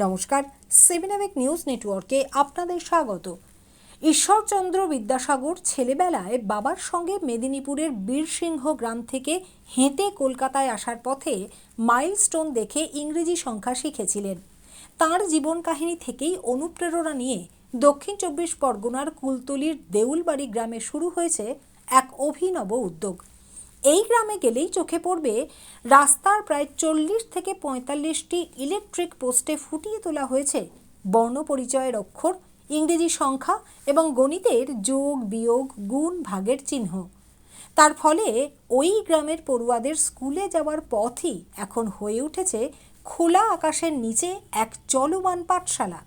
নমস্কার, 7 নিউজ নেটওয়ার্কে আপনাদের স্বাগত। ঈশ্বরচন্দ্র বিদ্যাসাগর ছেলেবেলায় বাবার সঙ্গে মেদিনীপুরের বীরসিংহ গ্রাম থেকে হেঁটে কলকাতায় আসার পথে মাইলস্টোন দেখে ইংরেজি সংখ্যা শিখেছিলেন। তাঁর জীবন কাহিনী থেকেই অনুপ্রেরণা নিয়ে দক্ষিণ 24 পরগনার কুলতলির দেউলবাড়ি গ্রামে শুরু হয়েছে এক অভিনব উদ্যোগ। এই গ্রামে গেলেই চোখে পড়বে রাস্তার প্রায় 40 থেকে 45টি ইলেকট্রিক পোস্টে ফুটিয়ে তোলা হয়েছে বর্ণ পরিচয়ের অক্ষর, ইংরেজি সংখ্যা এবং গণিতের যোগ বিয়োগ গুণ ভাগের চিহ্ন। তার ফলে ওই গ্রামের পড়ুয়াদের স্কুলে যাওয়ার পথই এখন হয়ে উঠেছে খোলা আকাশের নিচে এক চলমান পাঠশালা।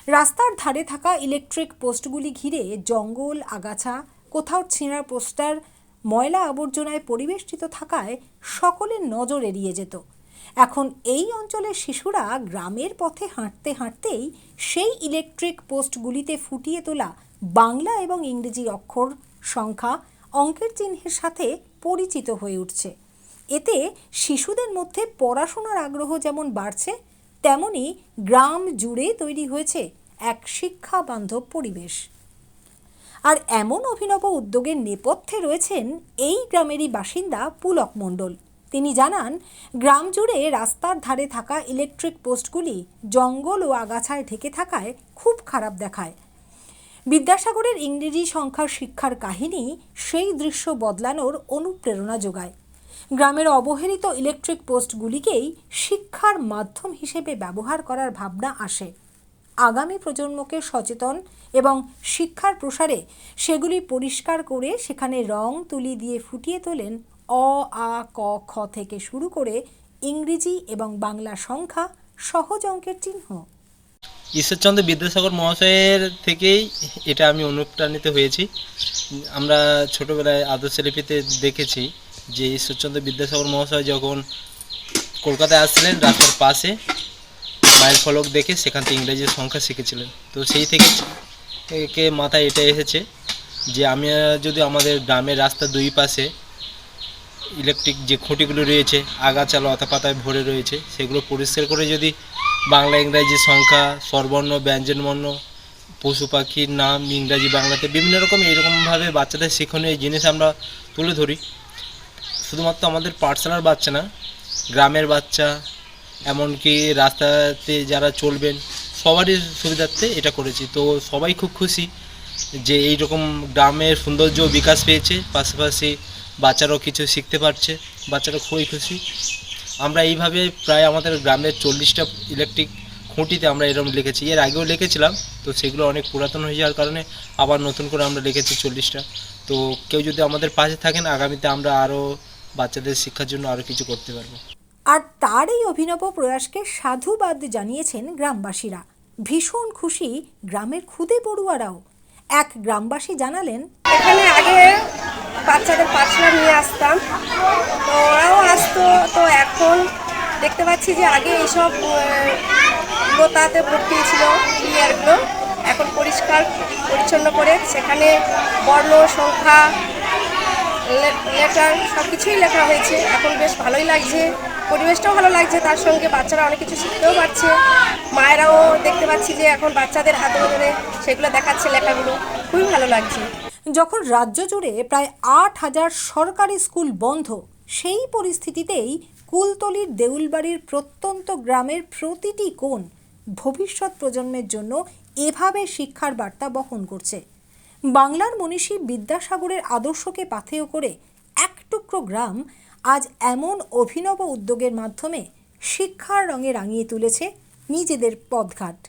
রাস্তার ধারে থাকা ইলেকট্রিক পোস্টগুলি ঘিরে জঙ্গল, আগাছা, কোথাও ছেঁড়া পোস্টার, ময়লা আবর্জনায় পরিবেষ্টিত থাকায় সকলের নজর এড়িয়ে যেত। এখন এই অঞ্চলের শিশুরা গ্রামের পথে হাঁটতে হাঁটতেই সেই ইলেকট্রিক পোস্টগুলিতে ফুটিয়ে তোলা বাংলা এবং ইংরেজি অক্ষর, সংখ্যা, অঙ্কের চিহ্নের সাথে পরিচিত হয়ে উঠছে। এতে শিশুদের মধ্যে পড়াশোনার আগ্রহ যেমন বাড়ছে, তেমনি গ্রাম জুড়ে তৈরি হয়েছে এক শিক্ষা বান্ধব পরিবেশ। আর এমন অভিনব উদ্যোগের নেপথ্যে রয়েছেন এই গ্রামেরই বাসিন্দা পুলক মণ্ডল। তিনি জানান, গ্রাম জুড়ে রাস্তার ধারে থাকা ইলেকট্রিক পোস্টগুলি জঙ্গল ও আগাছায় ঢেকে থাকায় খুব খারাপ দেখায়। বিদ্যাসাগরের ইংরেজি সংখ্যার শিক্ষার কাহিনী সেই দৃশ্য বদলানোর অনুপ্রেরণা যোগায়। গ্রামের অবহেলিত ইলেকট্রিক পোস্টগুলিকেই শিক্ষার মাধ্যম হিসেবে ব্যবহার করার ভাবনা আসে। আগামী প্রজন্মকে সচেতন এবং শিক্ষার প্রসারে সেগুলি পরিষ্কার করে সেখানে রং তুলি দিয়ে ফুটিয়ে তোলেন অ, আ, ক, খ থেকে শুরু করে ইংরেজি এবং বাংলা সংখ্যা, সহজ অঙ্কের চিহ্ন। ঈশ্বরচন্দ্র বিদ্যাসাগর মহাশয়ের থেকেই এটা আমি অনুপ্রাণিত হয়েছি। আমরা ছোটোবেলায় আদর্শ লিপিতে দেখেছি যে ঈশ্বরচন্দ্র বিদ্যাসাগর মহাশয় যখন কলকাতায় আসছিলেন, রাস্তার পাশে মাইল ফলক দেখে সেখান থেকে ইংরেজির সংখ্যা শিখেছিলেন। তো সেই থেকে মাথায় এটা এসেছে যে আমি যদি আমাদের গ্রামের রাস্তার দুই পাশে ইলেকট্রিক যে খুঁটিগুলো রয়েছে, আগাছা লতাপাতায় ভরে রয়েছে, সেগুলো পরিষ্কার করে যদি বাংলা ইংরাজি সংখ্যা, স্বরবর্ণ, ব্যঞ্জনবর্ণ, পশু পাখির নাম ইংরাজি বাংলাতে বিভিন্ন রকম এরকমভাবে বাচ্চাদের শিক্ষণীয় জিনিস আমরা তুলে ধরি। শুধুমাত্র আমাদের পাঠশালার বাচ্চা না, গ্রামের বাচ্চা, এমনকি রাস্তাতে যারা চলবেন সবারই সুবিধার্থে এটা করেছি। তো সবাই খুব খুশি যে এইরকম গ্রামের সৌন্দর্য বিকাশ পেয়েছে, পাশাপাশি বাচ্চারাও কিছু শিখতে পারছে, বাচ্চারা খুবই খুশি। আমরা এইভাবে প্রায় আমাদের গ্রামের 40টা ইলেকট্রিক খুঁটিতে আমরা এরকম লিখেছি। এর আগেও লিখেছিলাম, তো সেগুলো অনেক পুরাতন হয়ে যাওয়ার কারণে আবার নতুন করে আমরা লিখেছি 40টা। তো কেউ যদি আমাদের পাশে থাকেন, আগামীতে আমরা আরও বাচ্চাদের শিক্ষার জন্য আরও কিছু করতে পারবো। আর তার এই অভিনব প্রয়াসকে সাধুবাদ জানিয়েছেন গ্রামবাসীরা। ভীষণ খুশি গ্রামের খুদে পড়ুয়ারাও। এক গ্রামবাসী জানালেন, এখানে আগে বাচ্চাদের পাঠশালা নিয়ে আসতাম, তো ওরাও আসতো। তো এখন দেখতে পাচ্ছি যে আগে এইসব লোতাতে ভর্তি ছিল ক্লিয়ারগুলো, এখন পরিষ্কার পরিচ্ছন্ন করে সেখানে বর্ণ, সংখ্যা, লেটার সব কিছুই লেখা হয়েছে। এখন বেশ ভালোই লাগছে, পরিবেশটাও ভালো লাগছে, তার সঙ্গে বাচ্চারা অনেক কিছু শিখতেও পারছে। মায়েরাও দেখতে পাচ্ছি যে এখন বাচ্চাদের হাতে ধরে সেগুলো দেখাচ্ছে লেখাগুলো, খুবই ভালো লাগছে। যখন রাজ্য জুড়ে প্রায় 8,000 সরকারি স্কুল বন্ধ, সেই পরিস্থিতিতেই কুলতলির দেউলবাড়ির প্রত্যন্ত গ্রামের প্রতিটি কোণ ভবিষ্যৎ প্রজন্মের জন্য এভাবে শিক্ষার বার্তা বহন করছে। বাংলার মনীষী বিদ্যাসাগরের আদর্শকে পাথেয় করে এক টুকরো গ্রাম আজ এমন অভিনব উদ্যোগের মাধ্যমে শিক্ষার রঙে রাঙিয়ে তুলেছে নিজেদের পথঘাট।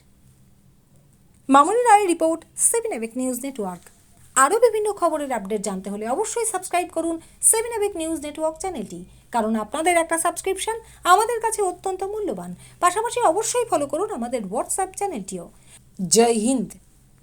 মামনি রায়ের রিপোর্ট, 7 নিউজ নেটওয়ার্ক। আরও বিভিন্ন খবরের আপডেট জানতে হলে অবশ্যই সাবস্ক্রাইব করুন 7 নিউজ নেটওয়ার্ক চ্যানেলটি, কারণ আপনাদের একটা সাবস্ক্রিপশন আমাদের কাছে অত্যন্ত মূল্যবান। পাশাপাশি অবশ্যই ফলো করুন আমাদের হোয়াটসঅ্যাপ চ্যানেলটিও। জয় হিন্দ।